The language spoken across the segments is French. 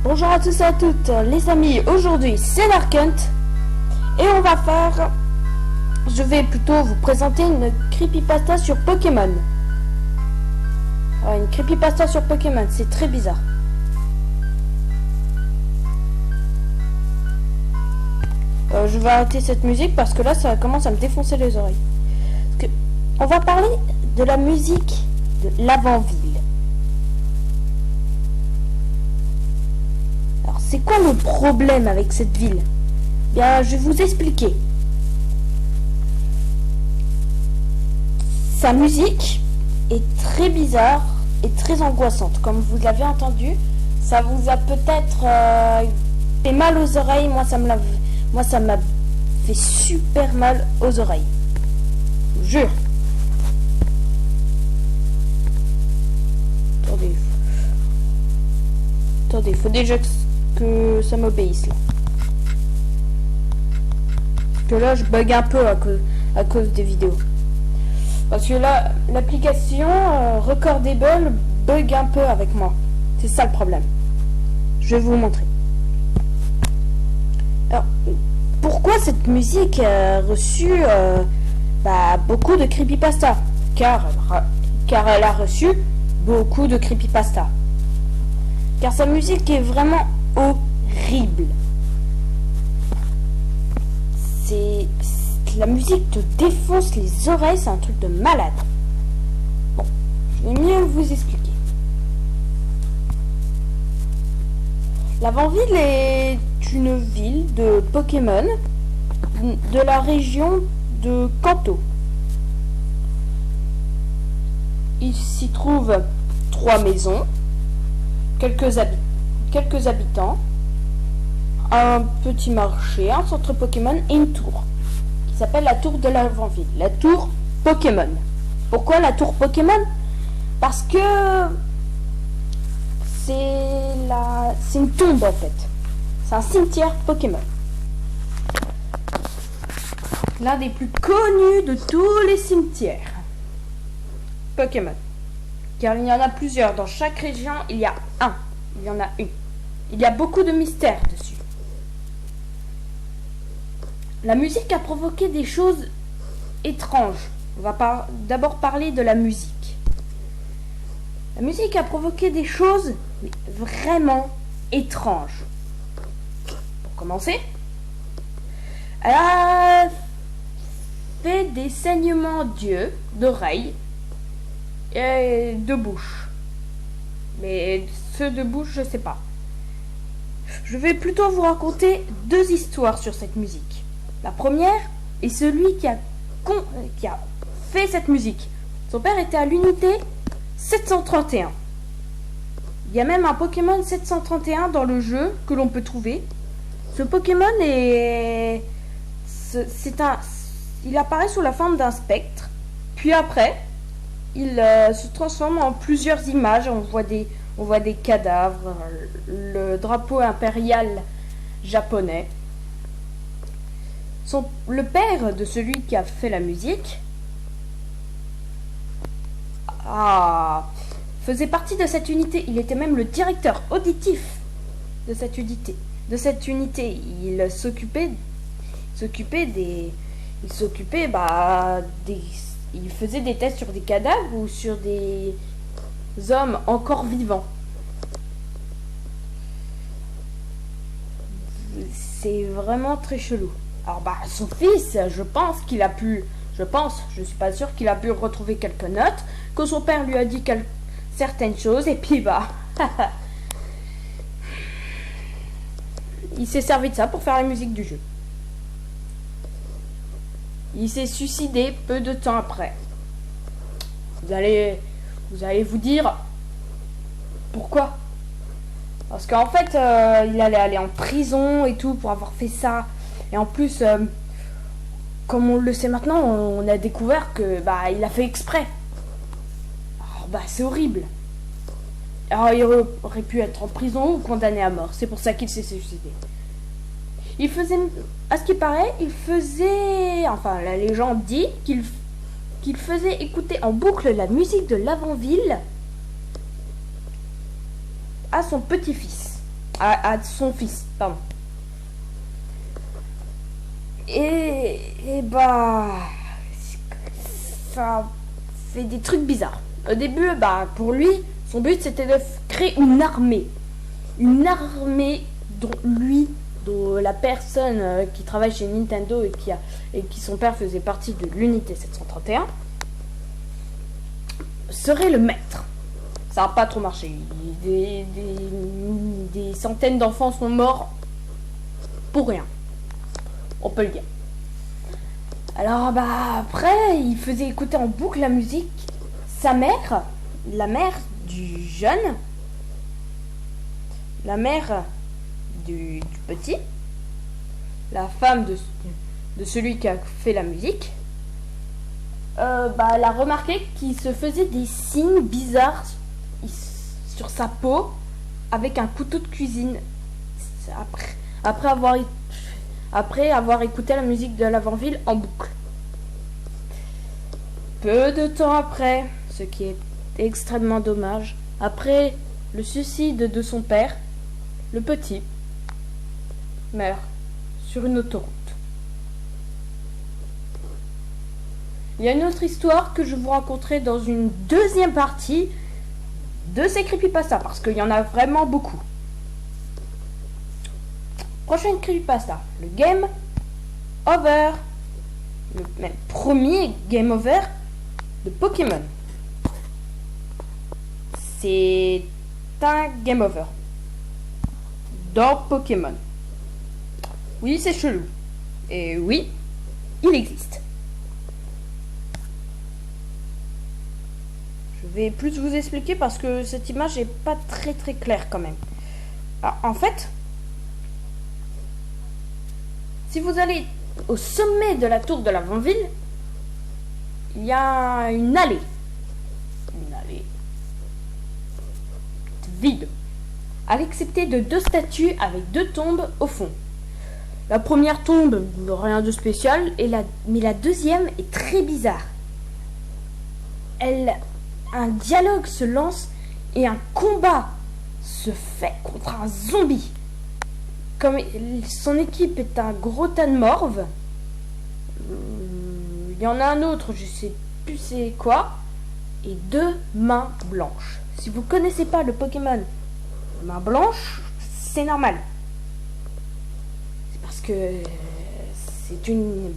Bonjour à tous et à toutes les amis, aujourd'hui c'est Darkhunt et on va faire, je vais plutôt vous présenter une creepypasta sur Pokémon. Une creepypasta sur Pokémon, c'est très bizarre. Je vais arrêter cette musique parce que là ça commence à me défoncer les oreilles. On va parler de la musique de l'avant-ville. Alors c'est quoi le problème avec cette ville? Bien, je vais vous expliquer. Sa musique est très bizarre et très angoissante. Comme vous l'avez entendu, ça vous a peut-être fait mal aux oreilles. Moi, ça m'a fait super mal aux oreilles. Je vous jure. Attendez, il faut déjà que ça m'obéisse là. Parce que là, je bug un peu à cause des vidéos. Parce que là, l'application Recordable bug un peu avec moi. C'est ça le problème. Je vais vous montrer. Alors, pourquoi cette musique a reçu beaucoup de creepypasta? Car elle a reçu beaucoup de creepypasta. Car sa musique est vraiment horrible. La musique te défonce les oreilles, c'est un truc de malade. Bon, je vais mieux vous expliquer. L'avant-ville est une ville de Pokémon de la région de Kanto. Il s'y trouve 3 maisons, quelques habitants, un petit marché, un centre Pokémon et une tour qui s'appelle la tour de l'avant-ville, la tour Pokémon. Pourquoi la tour Pokémon? Parce que c'est une tombe en fait. C'est un cimetière Pokémon. L'un des plus connus de tous les cimetières Pokémon. Car il y en a plusieurs. Dans chaque région, il y a un. Il y en a une. Il y a beaucoup de mystères dessus. La musique a provoqué des choses étranges. On va d'abord parler de la musique. La musique a provoqué des choses vraiment étranges. Pour commencer, elle a fait des saignements d'yeux, d'oreilles et de bouche. Mais ceux de bouche, je sais pas. Je vais plutôt vous raconter 2 histoires sur cette musique. La première est celui qui a fait cette musique. Son père était à l'unité 731. Il y a même un Pokémon 731 dans le jeu que l'on peut trouver. Ce Pokémon il apparaît sous la forme d'un spectre. Puis après, il se transforme en plusieurs images. On voit des cadavres, le drapeau impérial japonais. Le père de celui qui a fait la musique faisait partie de cette unité. Il était même le directeur auditif de cette unité. Il faisait des tests sur des cadavres ou sur des hommes encore vivants. C'est vraiment très chelou. Alors son fils, je suis pas sûre qu'il a pu retrouver quelques notes, que son père lui a dit certaines choses, et puis il s'est servi de ça pour faire la musique du jeu. Il s'est suicidé peu de temps après. Vous allez vous dire pourquoi? Parce qu'en fait, il allait aller en prison et tout pour avoir fait ça. Et en plus, comme on le sait maintenant, on a découvert que il a fait exprès. Alors c'est horrible. Alors il aurait pu être en prison ou condamné à mort. C'est pour ça qu'il s'est suicidé. Il faisait, à ce qui paraît, la légende dit qu'il faisait écouter en boucle la musique de l'avant-ville à son petit-fils. à son fils, pardon. Et bah, ça fait des trucs bizarres. Au début, bah, pour lui, son but c'était de créer une armée dont la personne qui travaille chez Nintendo et qui son père faisait partie de l'unité 731 serait le maître. Ça n'a pas trop marché. Des centaines d'enfants sont morts pour rien. On peut le dire. Alors bah après, il faisait écouter en boucle la musique. Sa mère, la mère du jeune, la mère du petit, la femme de celui qui a fait la musique, elle a remarqué qu'il se faisait des signes bizarres sur sa peau avec un couteau de cuisine après avoir écouté la musique de l'Avant-Ville en boucle. Peu de temps après, ce qui est extrêmement dommage, après le suicide de son père, le petit meurt sur une autoroute. Il y a une autre histoire que je vous raconterai dans une deuxième partie de ces creepypasta, parce qu'il y en a vraiment beaucoup. Prochaine creepypasta, le Game Over. Le même premier Game Over de Pokémon. C'est un Game Over dans Pokémon. Oui, c'est chelou. Et oui, il existe. Je vais plus vous expliquer parce que cette image n'est pas très très claire quand même. Alors, en fait, si vous allez au sommet de la tour de l'Avant-Ville, il y a une allée. Une allée vide. À l'excepté de 2 statues avec 2 tombes au fond. La première tombe, rien de spécial, mais la deuxième est très bizarre. Un dialogue se lance et un combat se fait contre un zombie. Comme son équipe est un gros tas de morves, il y en a un autre, je sais plus c'est quoi, et 2 mains blanches. Si vous connaissez pas le Pokémon main blanche, c'est normal. C'est parce que c'est une...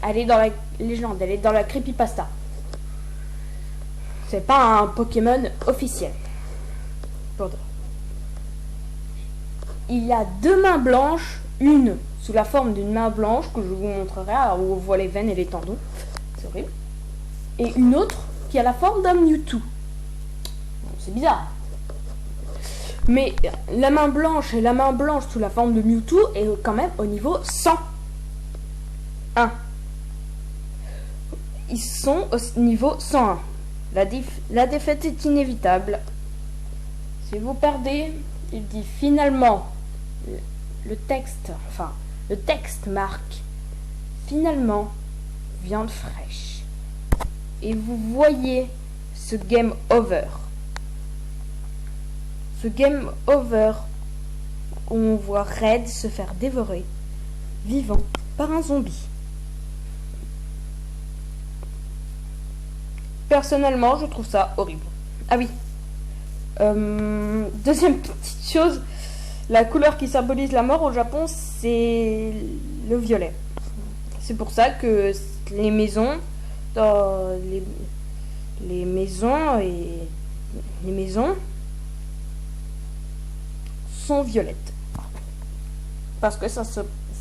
elle est dans la légende, elle est dans la creepypasta. C'est pas un Pokémon officiel. Il y a 2 mains blanches, une sous la forme d'une main blanche que je vous montrerai, où on voit les veines et les tendons. C'est horrible. Et une autre qui a la forme d'un Mewtwo. C'est bizarre. Mais la main blanche et la main blanche sous la forme de Mewtwo est quand même au niveau 101. Ils sont au niveau 101. La défaite est inévitable. Si vous perdez, il dit finalement, le texte marque finalement viande fraîche. Et vous voyez ce game over. Ce game over où on voit Red se faire dévorer vivant par un zombie. Personnellement, je trouve ça horrible. Ah oui. Deuxième petite chose, la couleur qui symbolise la mort au Japon, c'est le violet. C'est pour ça que les maisons, les maisons sont violettes. Parce que ça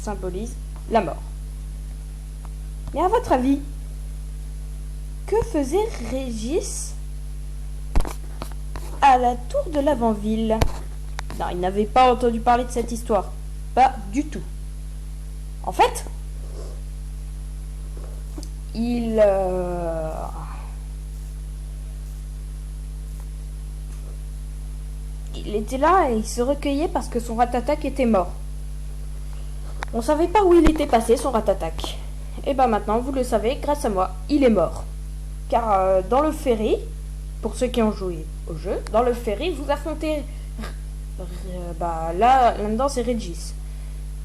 symbolise la mort. Mais à votre avis, que faisait Régis à la tour de l'Avant-Ville? Non, il n'avait pas entendu parler de cette histoire. Pas du tout. En fait, il était là et il se recueillait parce que son Ratatac était mort. On savait pas où il était passé, son Ratatac. Et ben maintenant, vous le savez, grâce à moi, il est mort. Car dans le ferry, pour ceux qui ont joué au jeu, dans le ferry, vous affrontez Bah là-dedans c'est Regis.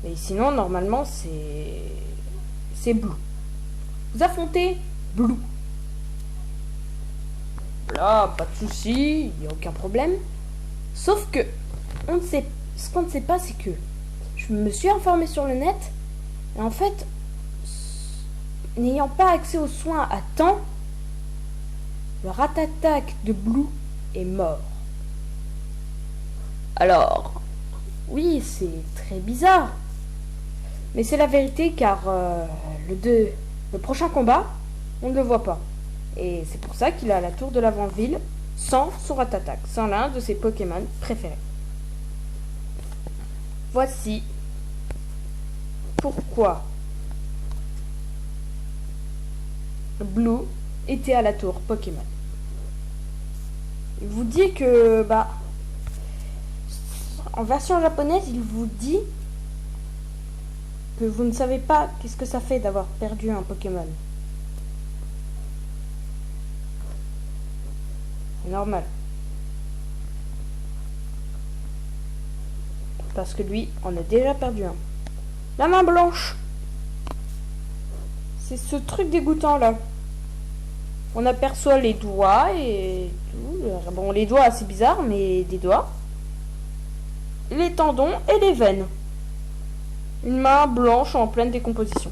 Mais sinon, normalement, c'est Blue. Vous affrontez Blue. Là, pas de souci, il n'y a aucun problème. Sauf que, ce qu'on ne sait pas, c'est que je me suis informé sur le net. Et en fait, n'ayant pas accès aux soins à temps, le Ratatak de Blue est mort. Alors, oui, c'est très bizarre. Mais c'est la vérité car le prochain combat, on ne le voit pas. Et c'est pour ça qu'il est à la tour de l'avant-ville sans son Ratatak, sans l'un de ses Pokémon préférés. Voici pourquoi Blue était à la tour Pokémon. Il vous dit que, en version japonaise, il vous dit que vous ne savez pas qu'est-ce que ça fait d'avoir perdu un Pokémon. C'est normal. Parce que lui, on a déjà perdu un. La main blanche. C'est ce truc dégoûtant là. On aperçoit les doigts et tout. Bon, les doigts, c'est bizarre, mais des doigts. Les tendons et les veines. Une main blanche en pleine décomposition.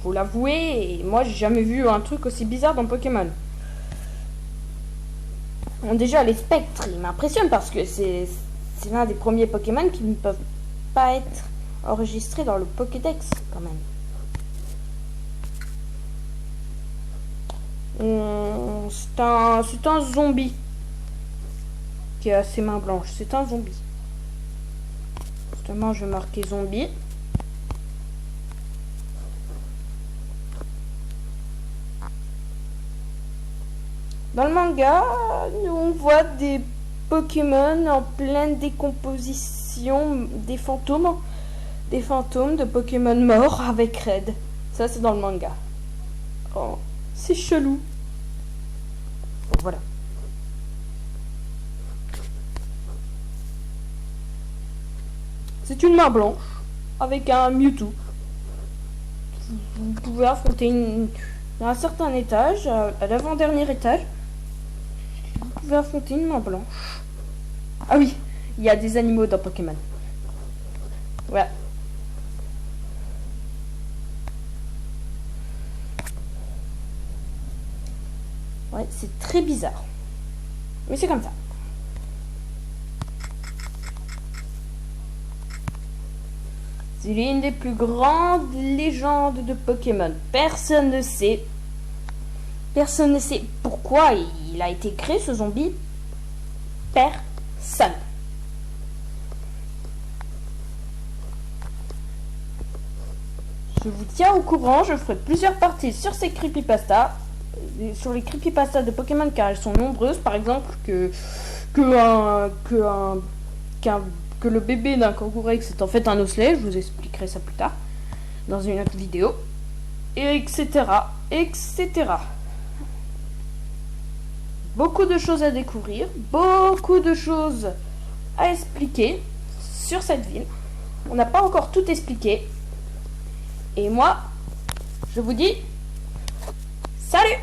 Faut l'avouer, moi j'ai jamais vu un truc aussi bizarre dans Pokémon. Bon, déjà les spectres, ils m'impressionnent parce que c'est l'un des premiers Pokémon qui ne peuvent pas être enregistrés dans le Pokédex quand même. C'est un zombie qui a ses mains blanches. C'est un zombie. Justement, je vais marquer zombie. Dans le manga, on voit des Pokémon en pleine décomposition, des fantômes de Pokémon morts avec Red. Ça, c'est dans le manga. Oh, c'est chelou. Bon, voilà. C'est une main blanche avec un Mewtwo. Vous pouvez affronter dans un certain étage, à l'avant-dernier étage. Vous pouvez affronter une main blanche. Ah oui, il y a des animaux dans Pokémon. Voilà. Ouais, c'est très bizarre. Mais c'est comme ça. C'est l'une des plus grandes légendes de Pokémon. Personne ne sait pourquoi il a été créé, ce zombie. Personne. Je vous tiens au courant, je ferai plusieurs parties sur ces creepypastas. Sur les creepypastas de Pokémon car elles sont nombreuses. Par exemple que le bébé d'un Kangourek c'est en fait un osselet. Je vous expliquerai ça plus tard dans une autre vidéo. Et etc. Beaucoup de choses à découvrir, beaucoup de choses à expliquer sur cette ville. On n'a pas encore tout expliqué. Et moi, je vous dis salut!